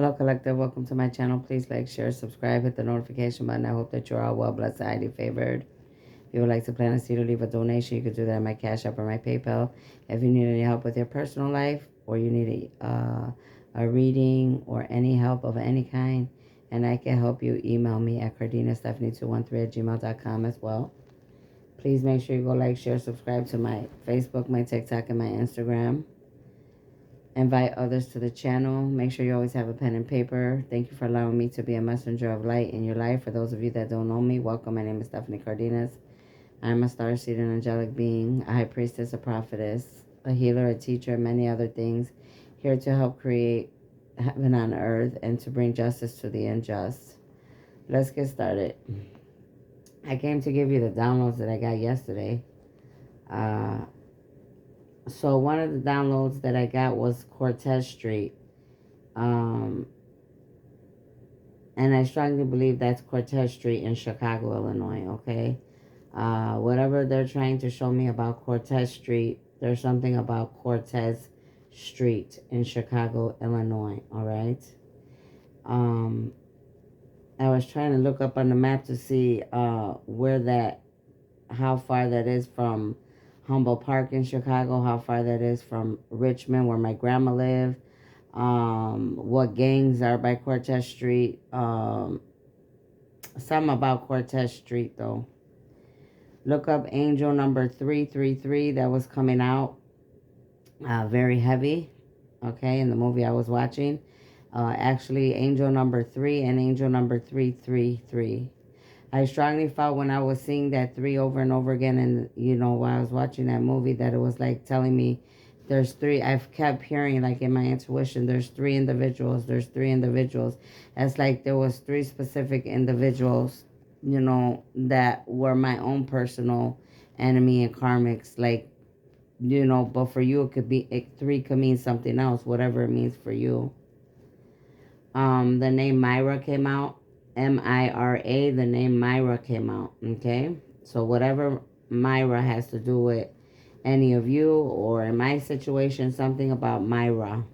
Hello, Collective. Welcome to my channel. Please like, share, subscribe, hit the notification button. I hope that you're all well, blessed, highly favored. If you would like to plant a seed or leave a donation, you could do that on my Cash App or my PayPal. If you need any help with your personal life or you need a reading or any help of any kind, and I can help you, email me at cardinastephanie213@gmail.com as well. Please make sure you go like, share, subscribe to my Facebook, my TikTok, and my Instagram. Invite others to the channel. Make sure you always have a pen and paper. Thank you for allowing me to be a messenger of light in your life. For those of you that don't know me, welcome. My name is Stephanie Cardenas. I'm a starseed and angelic being, a high priestess, a prophetess, a healer, a teacher, and many other things, here to help create heaven on earth and to bring justice to the unjust. Let's get started. I came to give you the downloads that I got yesterday. So one of the downloads that I got was Cortez Street. And I strongly believe that's Cortez Street in Chicago, Illinois, okay? Whatever they're trying to show me about Cortez Street, there's something about Cortez Street in Chicago, Illinois, all right? I was trying to look up on the map to see how far that is from Humboldt Park in Chicago, how far that is from Richmond, where my grandma lived, what gangs are by Cortez Street, something about Cortez Street, though. Look up Angel number 333 that was coming out, very heavy, okay, in the movie I was watching. Actually, Angel number 3 and Angel number 333. I strongly felt when I was seeing that 3 over and over again, and while I was watching that movie, that it was like telling me there's 3. I've kept hearing, like in my intuition, there's 3 individuals. There's 3 individuals. It's like there was 3 specific individuals, that were my own personal enemy and karmics. Like, but for you, it could be 3 could mean something else, whatever it means for you. The name Myra came out. Myra, the name Myra came out, okay? So whatever Myra has to do with any of you, or in my situation, something about Myra.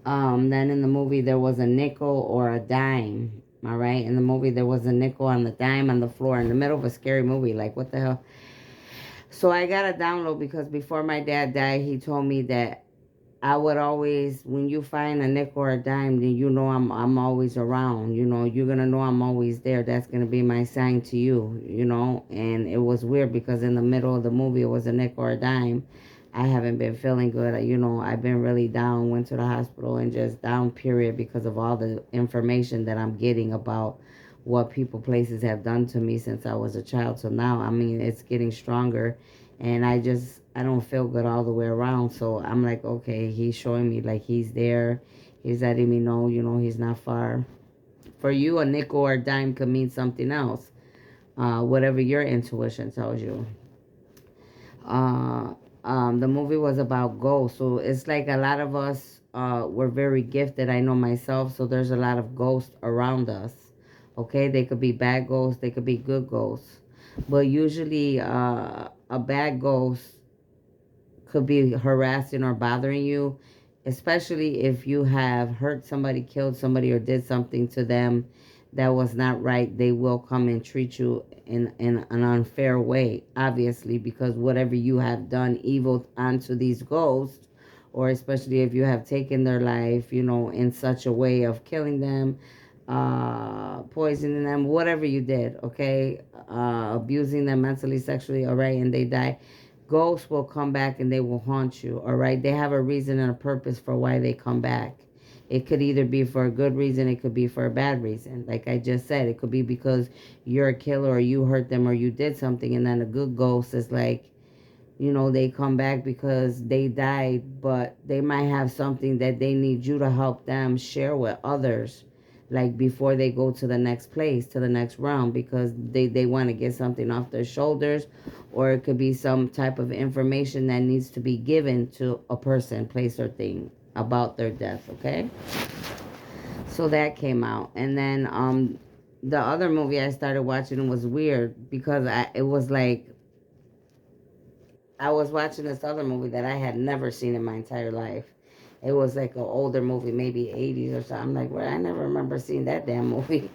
Then in the movie, there was a nickel or a dime, all right? In the movie, there was a nickel on the dime on the floor in the middle of a scary movie. Like, what the hell? So I got a download because before my dad died, he told me that I would always, when you find a nickel or a dime, then I'm always around. You're gonna know I'm always there. That's gonna be my sign to you. And it was weird because in the middle of the movie, it was a nickel or a dime. I haven't been feeling good. I've been really down. Went to the hospital and just down. Period, because of all the information that I'm getting about what people, places have done to me since I was a child. So now, I mean, it's getting stronger, and I don't feel good all the way around. So I'm like, okay, he's showing me like he's there. He's letting me know, he's not far. For you, a nickel or a dime could mean something else. Whatever your intuition tells you. The movie was about ghosts. So it's like a lot of us were very gifted. I know myself. So there's a lot of ghosts around us. Okay, they could be bad ghosts. They could be good ghosts. But usually a bad ghost could be harassing or bothering you, especially if you have hurt somebody, killed somebody, or did something to them that was not right. They will come and treat you in an unfair way, obviously, because whatever you have done evil onto these ghosts, or especially if you have taken their life, in such a way of killing them, poisoning them, whatever you did, okay, abusing them mentally, sexually, all right, and they die, ghosts will come back and they will haunt you, all right? They have a reason and a purpose for why they come back. It could either be for a good reason, it could be for a bad reason. Like I just said, it could be because you're a killer or you hurt them or you did something, and then a good ghost is like, they come back because they died, but they might have something that they need you to help them share with others, like before they go to the next place, to the next round, because they want to get something off their shoulders, or it could be some type of information that needs to be given to a person, place, or thing about their death, okay? So that came out. And then the other movie I started watching was weird because it was like I was watching this other movie that I had never seen in my entire life. It was like an older movie, maybe 80s or something. I'm like, well, I never remember seeing that damn movie.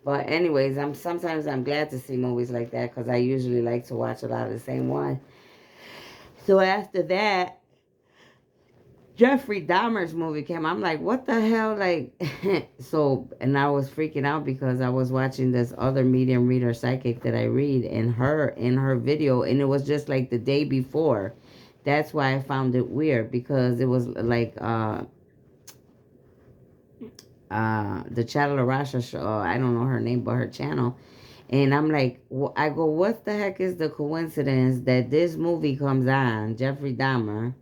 But anyways, I'm glad to see movies like that because I usually like to watch a lot of the same one. So after that, Jeffrey Dahmer's movie came. I'm like, what the hell? Like, so, and I was freaking out because I was watching this other medium reader psychic that I read in her video, and it was just like the day before. That's why I found it weird because it was like the Channel Rasha show. I don't know her name, but her channel. And I'm like, I go, what the heck is the coincidence that this movie comes on, Jeffrey Dahmer,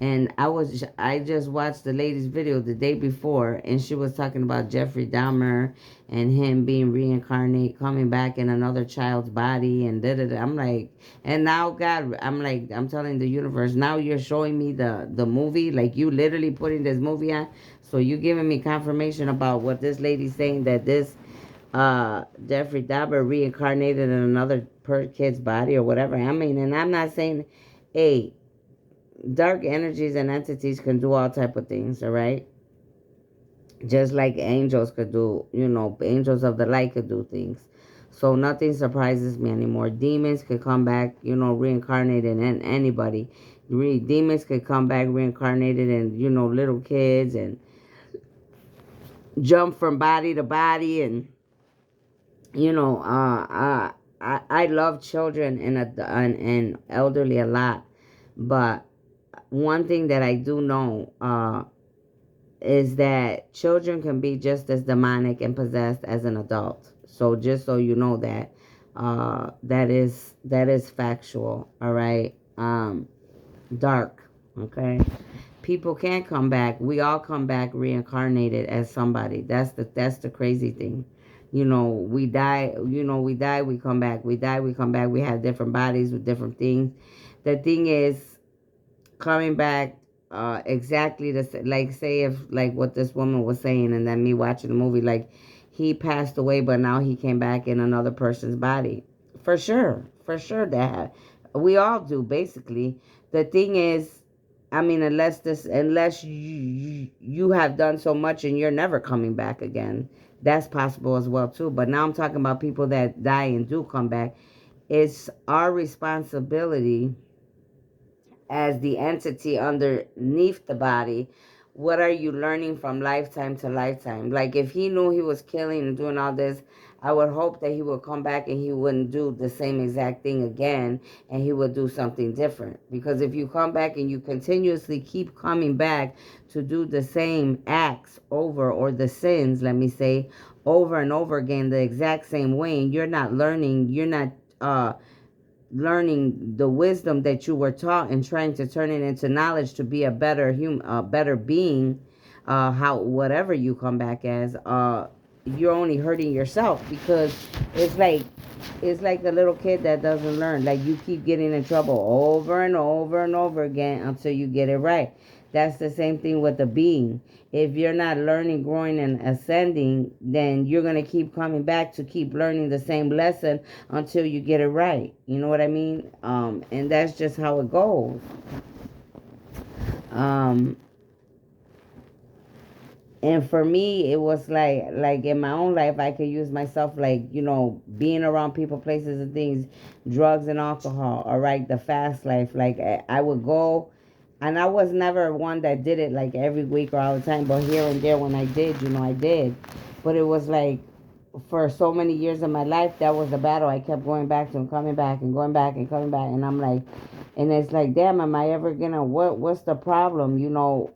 and I just watched the lady's video the day before, and she was talking about Jeffrey Dahmer and him being reincarnate, coming back in another child's body, and da da da. I'm like, and now God, I'm like, I'm telling the universe, now you're showing me the movie, like you literally putting this movie on, so you giving me confirmation about what this lady's saying that this Jeffrey Dahmer reincarnated in another kid's body or whatever. I mean, and I'm not saying, hey, dark energies and entities can do all type of things, all right, just like angels could do, angels of the light could do things. So nothing surprises me anymore. Demons could come back, reincarnated in anybody. Demons could come back reincarnated in, little kids, and jump from body to body. And I love children and elderly a lot, but one thing that I do know is that children can be just as demonic and possessed as an adult. So just so you know that, that is factual. All right. Dark. Okay. People can come back. We all come back reincarnated as somebody. That's the crazy thing. We die. We die. We come back. We die. We come back. We have different bodies with different things. The thing is, coming back exactly the like, say if like what this woman was saying, and then me watching the movie, like he passed away but now he came back in another person's body. For sure that we all do basically. The thing is, I mean, unless you have done so much and you're never coming back again, that's possible as well too. But now I'm talking about people that die and do come back. It's our responsibility as the entity underneath the body. What are you learning from lifetime to lifetime? Like if he knew he was killing and doing all this, I would hope that he would come back and he wouldn't do the same exact thing again, and he would do something different. Because if you come back and you continuously keep coming back to do the same acts over, or the sins, let me say, over and over again the exact same way, and you're not learning, you're not learning the wisdom that you were taught and trying to turn it into knowledge to be a better human, a better being, how whatever you come back as, you're only hurting yourself. Because it's like it's like a little kid that doesn't learn. Like you keep getting in trouble over and over and over again until you get it right. That's the same thing with the being. If you're not learning, growing, and ascending, then you're going to keep coming back to keep learning the same lesson until you get it right. You know what I mean? And that's just how it goes. Um, and for me, it was like in my own life, I could use myself, like, being around people, places, and things, drugs and alcohol. All right, the fast life. Like I would go, and I was never one that did it like every week or all the time, but here and there when I did, I did. But it was like for so many years of my life, that was the battle I kept going back to and coming back and going back and coming back. And I'm like, and it's like, damn, am I ever gonna, what's the problem?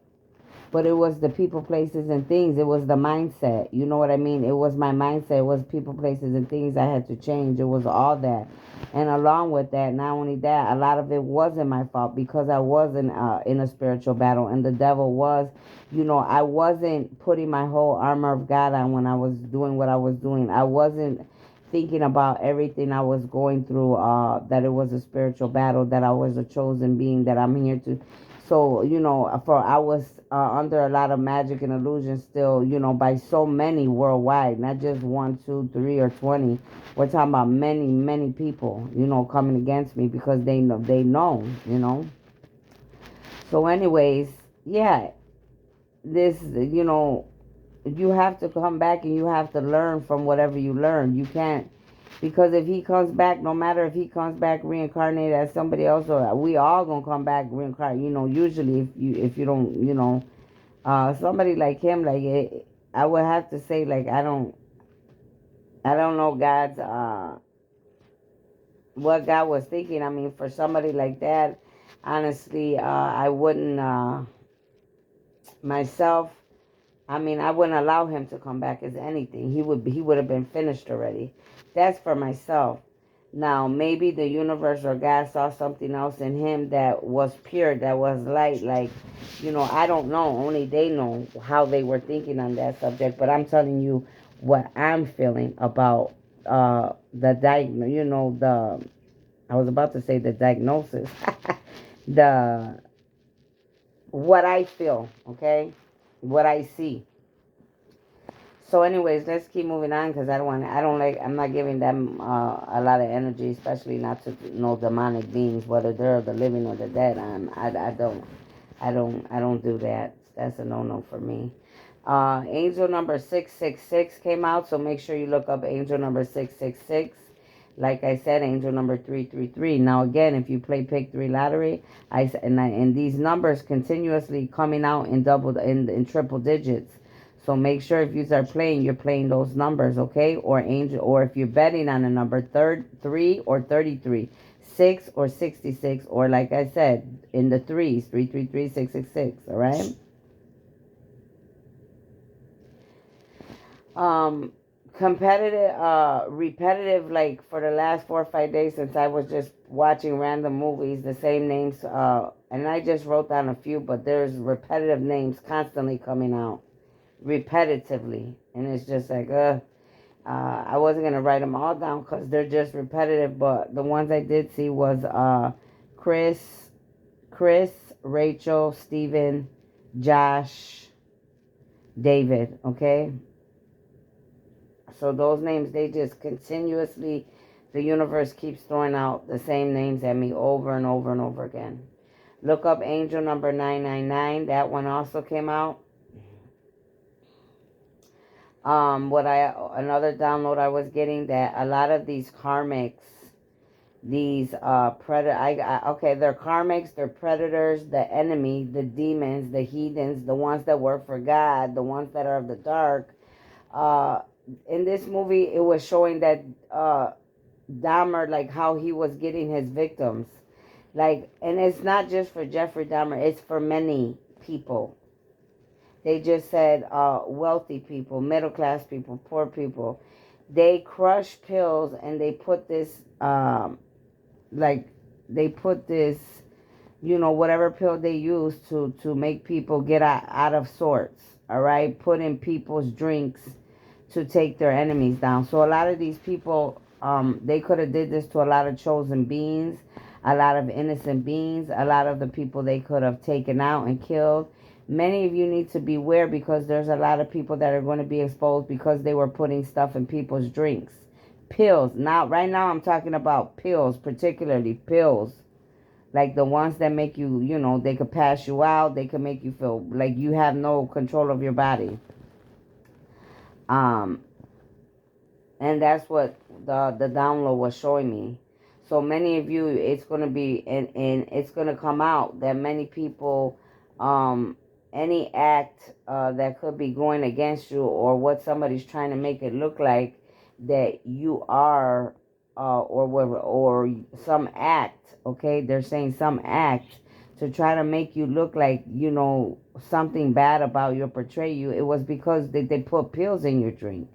But it was the people, places, and things. It was the mindset. You know what I mean? It was my mindset. It was people, places, and things I had to change. It was all that. And along with that, not only that, a lot of it wasn't my fault because I wasn't in a spiritual battle. And the devil was, I wasn't putting my whole armor of God on when I was doing what I was doing. I wasn't thinking about everything I was going through, that it was a spiritual battle, that I was a chosen being, that I'm here to. So, for I was under a lot of magic and illusion still, by so many worldwide, not just 1, 2, 3, or 20. We're talking about many, many people, coming against me because they know. So anyways, yeah, this, you have to come back and you have to learn from whatever you learn. You can't, because if he comes back, no matter if he comes back reincarnated as somebody else, or we all gonna come back reincarnated. Usually if you don't, somebody like him, like I would have to say, like, I don't know God's what God was thinking. I mean, for somebody like that, honestly, I wouldn't myself. I mean, I wouldn't allow him to come back as anything. He would have been finished already. That's for myself. Now, maybe the universe or God saw something else in him that was pure, that was light. Like, I don't know. Only they know how they were thinking on that subject. But I'm telling you what I'm feeling about the the I was about to say the diagnosis, the what I feel, okay, what I see. So, anyways, let's keep moving on because I'm not giving them a lot of energy, especially not to no demonic beings, whether they're the living or the dead. I don't do that. That's a no-no for me. Angel number 666 came out, so make sure you look up angel number 666. Like I said, angel number 333. Now, again, if you play Pick 3 lottery, and these numbers continuously coming out in triple digits. So make sure if you start playing, you're playing those numbers, okay? Or if you're betting on a number, 3 or 33, 6 or 66, or like I said, in the threes, 333, 666. All right? Um, repetitive, like for the last 4 or 5 days since I was just watching random movies, the same names, and I just wrote down a few, but there's repetitive names constantly coming out repetitively, and it's just like I wasn't gonna write them all down because they're just repetitive, but the ones I did see was chris chris Rachel, Stephen, Josh, David. Okay, so those names, they just continuously, the universe keeps throwing out the same names at me over and over and over again. Look up angel number 999. That one also came out. What I Another download I was getting, that a lot of these karmics, these okay, they're karmics, they're predators, the enemy, the demons, the heathens, the ones that work for God, the ones that are of the dark. uh in this movie, it was showing that Dahmer, like how he was getting his victims, like, and it's not just for Jeffrey Dahmer, it's for many people. They just said wealthy people, middle class people, poor people. They crush pills and they put this, like, they put this, whatever pill they use to make people get out of sorts. All right, put in people's drinks to take their enemies down. So a lot of these people, they could have did this to a lot of chosen beings, a lot of innocent beings, a lot of the people they could have taken out and killed. Many of you need to beware because there's a lot of people that are going to be exposed because they were putting stuff in people's drinks. Pills. Now, right now, I'm talking about pills, particularly pills. Like the ones that make you, they could pass you out. They could make you feel like you have no control of your body. Um, and that's what the download was showing me. So many of you, it's going to be, and it's going to come out that many people, any act that could be going against you, or what somebody's trying to make it look like that you are, or some act, okay, they're saying some act to try to make you look like, something bad about you, or portray you. It was because they put pills in your drink.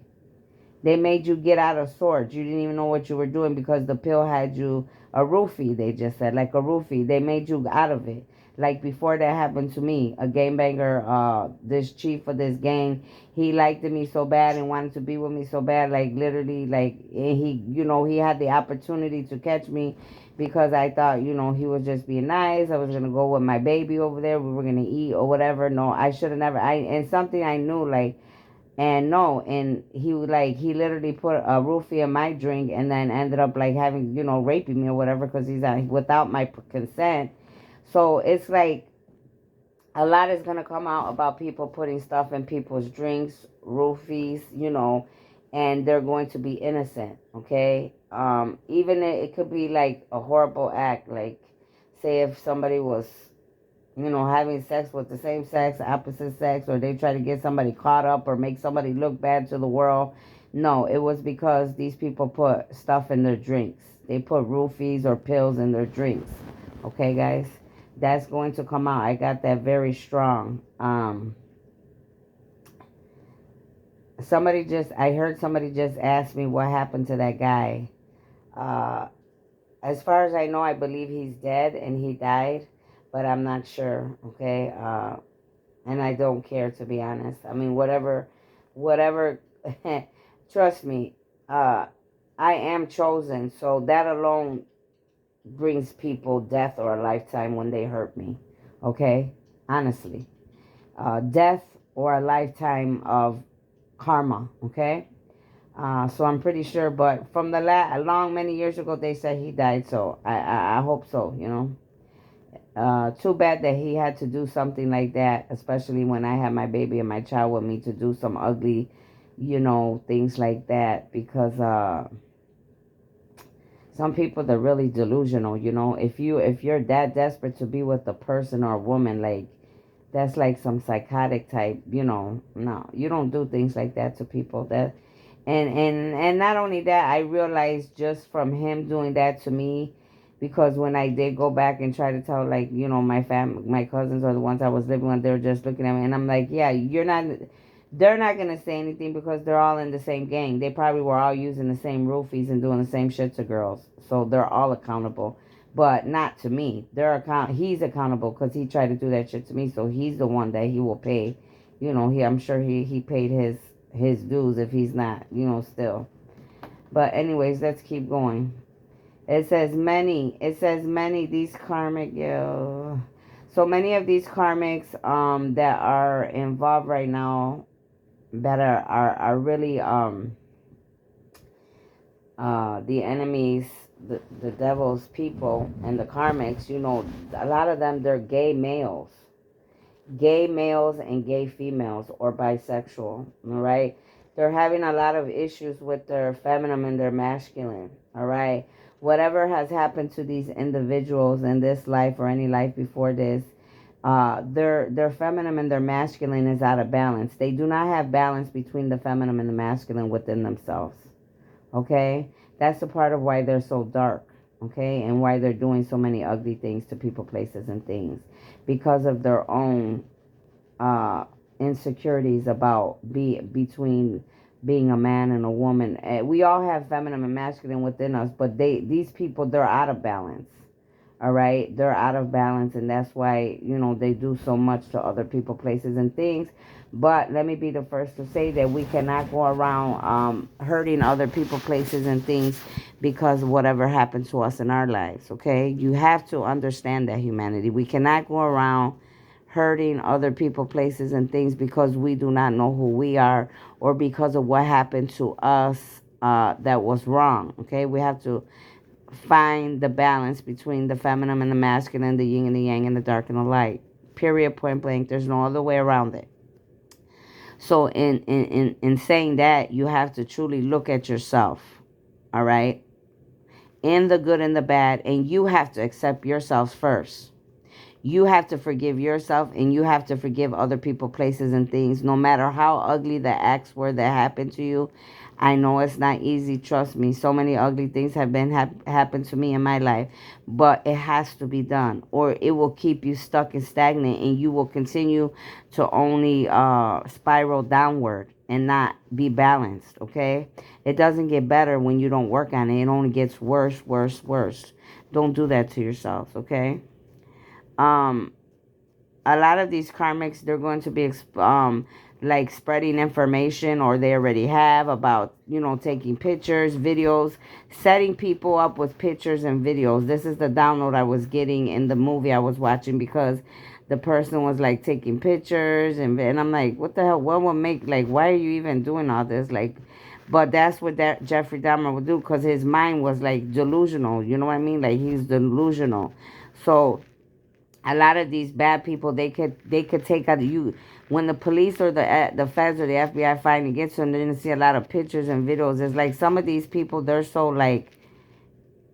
They made you get out of sorts. You didn't even know what you were doing because the pill had you a roofie, they just said. Like a roofie. They made you out of it. Like before that happened to me, a gangbanger, this chief of this gang, he liked me so bad and wanted to be with me so bad, like literally, like, and he had the opportunity to catch me because I thought, he was just being nice. I was going to go with my baby over there. We were going to eat or whatever. No, I should have never, and something I knew, like, and no, and he literally put a roofie in my drink and then ended up like having, raping me or whatever because he's without my consent. So it's like, A lot is going to come out about people putting stuff in people's drinks, roofies, and they're going to be innocent, okay? Even it could be like a horrible act, like say if somebody was, having sex with the same sex, opposite sex, or they try to get somebody caught up or make somebody look bad to the world. No, it was because these people put stuff in their drinks. They put roofies or pills in their drinks. Okay, guys? That's going to come out. I got that very strong. I heard somebody just ask me what happened to that guy. Uh, as far as I know, I believe he's dead and he died, but I'm not sure. Okay, and I don't care, to be honest. I mean, whatever. Trust me, I am chosen, so that alone brings people death or a lifetime when they hurt me. Okay, honestly, death or a lifetime of karma. Okay. So I'm pretty sure, but from the long many years ago, they said he died. So I hope so. Too bad that he had to do something like that, especially when I had my baby and my child with me, to do some ugly, things like that. Because some people, they're really delusional. If you're that desperate to be with a person or a woman, like that's like some psychotic type. No, you don't do things like that to people. And not only that, I realized just from him doing that to me, because when I did go back and try to tell, like, my cousins or the ones I was living with, they were just looking at me, and I'm like, yeah, they're not gonna say anything because they're all in the same gang. They probably were all using the same roofies and doing the same shit to girls, so they're all accountable. But not to me. He's accountable because he tried to do that shit to me, so he's the one that he will pay. I'm sure he paid his dues if he's not, still. But anyways, let's keep going. It says many these karmic, so many of these karmics that are involved right now, that are really the enemies, the devil's people, and the karmics, a lot of them, they're gay males and gay females, or bisexual. All right, they're having a lot of issues with their feminine and their masculine. All right, whatever has happened to these individuals in this life or any life before this, their feminine and their masculine is out of balance. They do not have balance between the feminine and the masculine within themselves. Okay, that's a part of why they're so dark. Okay, and why they're doing so many ugly things to people, places, and things, because of their own uh, insecurities about between being a man and a woman. We all have feminine and masculine within us, but these people, they're out of balance. All right, they're out of balance, and that's why they do so much to other people, places, and things. But let me be the first to say that we cannot go around hurting other people, places, and things because of whatever happened to us in our lives. Okay, you have to understand that, humanity. We cannot go around hurting other people, places, and things because we do not know who we are, or because of what happened to us that was wrong. Okay, we have to find the balance between the feminine and the masculine, the yin and the yang, and the dark and the light. Period, point blank. There's no other way around it. So in saying that, you have to truly look at yourself. All right? In the good and the bad, and you have to accept yourself first. You have to forgive yourself, and you have to forgive other people, places, and things, no matter how ugly the acts were that happened to you. I know it's not easy. Trust me. So many ugly things have been happened to me in my life, but it has to be done, or it will keep you stuck and stagnant, and you will continue to only spiral downward and not be balanced. Okay, it doesn't get better when you don't work on it. It only gets worse, worse, worse. Don't do that to yourselves. Okay. um a lot of these karmics, they're going to be like spreading information, or they already have, about taking pictures, videos, setting people up with pictures and videos. This is the download I was getting in the movie I was watching, because the person was like taking pictures, and I'm like, what the hell, what would make, like, why are you even doing all this, like. But that's what that Jeffrey Dahmer would do, because his mind was like delusional, you know what I mean, like he's delusional. So A lot of these bad people, they could take out you when the police or the feds or the FBI finally gets them. They're gonna see a lot of pictures and videos. It's like some of these people, they're so like,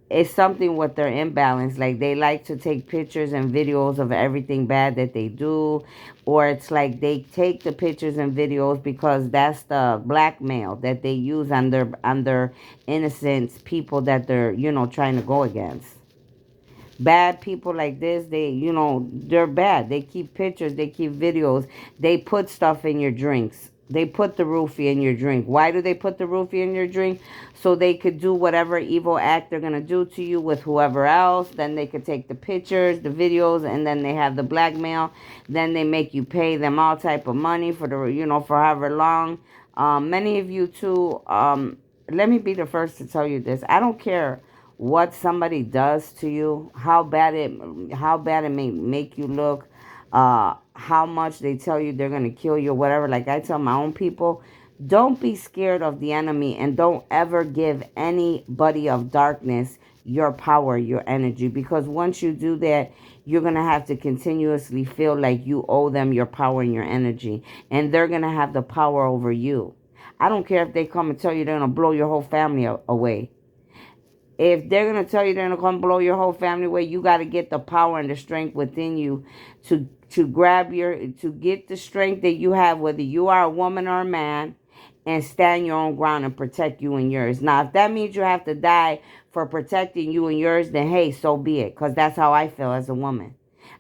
it's something with their imbalance. Like they like to take pictures and videos of everything bad that they do, or it's like they take the pictures and videos because that's the blackmail that they use on their innocent people that they're trying to go against. Bad people like this, they're bad. They keep pictures, they keep videos, they put stuff in your drinks. They put the roofie in your drink. Why do they put the roofie in your drink? So they could do whatever evil act they're going to do to you with whoever else. Then they could take the pictures, the videos, and then they have the blackmail. Then they make you pay them all type of money for for however long. Many of you too, let me be the first to tell you this. I don't care what somebody does to you, how bad it may make you look, how much they tell you they're gonna kill you, whatever. Like I tell my own people, don't be scared of the enemy, and don't ever give anybody of darkness your power, your energy, because once you do that, you're gonna have to continuously feel like you owe them your power and your energy, and they're gonna have the power over you. I don't care if they come and tell you they're gonna blow your whole family away. If they're gonna tell you they're gonna come blow your whole family away, you got to get the power and the strength within you to get the strength that you have, whether you are a woman or a man, and stand your own ground and protect you and yours. Now, if that means you have to die for protecting you and yours, then hey, so be it. Because that's how I feel as a woman.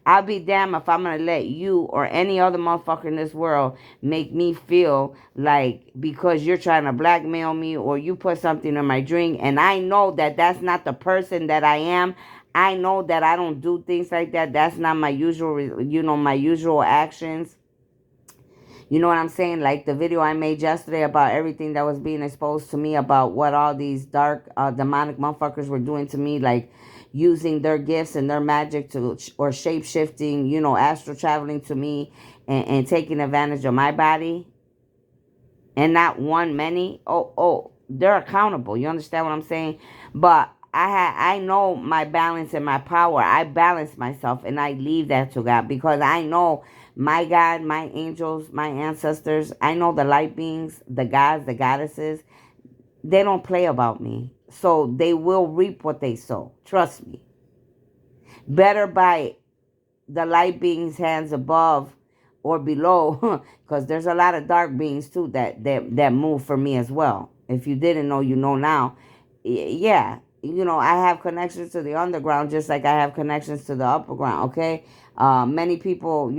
I'll be damned if I'm going to let you or any other motherfucker in this world make me feel like because you're trying to blackmail me or you put something in my drink, and I know that that's not the person that I am. I know that I don't do things like that. That's not my usual actions. You know what I'm saying? Like the video I made yesterday about everything that was being exposed to me, about what all these dark, demonic motherfuckers were doing to me, like using their gifts and their magic or shape shifting, astral traveling to me, and taking advantage of my body. And not one, many. Oh, they're accountable. You understand what I'm saying? But I know my balance and my power. I balance myself and I leave that to God, because I know my God, my angels, my ancestors. I know the light beings, the gods, the goddesses. They don't play about me. So they will reap what they sow. Trust me. Better by the light beings' hands above or below, because there's a lot of dark beings too that move for me as well. If you didn't know, you know now. Yeah, I have connections to the underground just like I have connections to the upper ground. Okay, many people,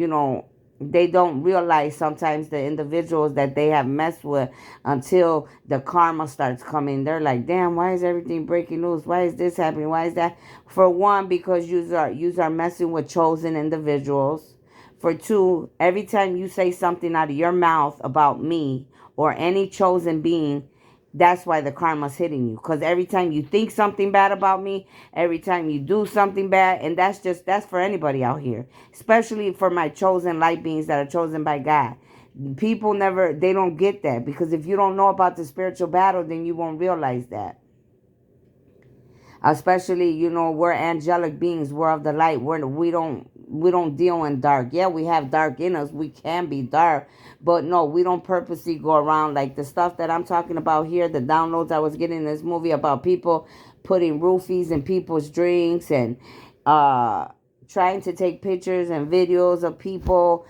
they don't realize sometimes the individuals that they have messed with until the karma starts coming. They're like, damn, why is everything breaking loose? Why is this happening? Why is that? For one, because you are messing with chosen individuals. For two, every time you say something out of your mouth about me or any chosen being, that's why the karma's hitting you. Because every time you think something bad about me, every time you do something bad, and that's for anybody out here, especially for my chosen light beings that are chosen by God. People they don't get that, because if you don't know about the spiritual battle, then you won't realize that. Especially, we're angelic beings, we're of the light. We don't deal in dark. Yeah, we have dark in us, we can be dark, but no, we don't purposely go around like the stuff that I'm talking about here. The downloads I was getting in this movie about people putting roofies in people's drinks, and trying to take pictures and videos of people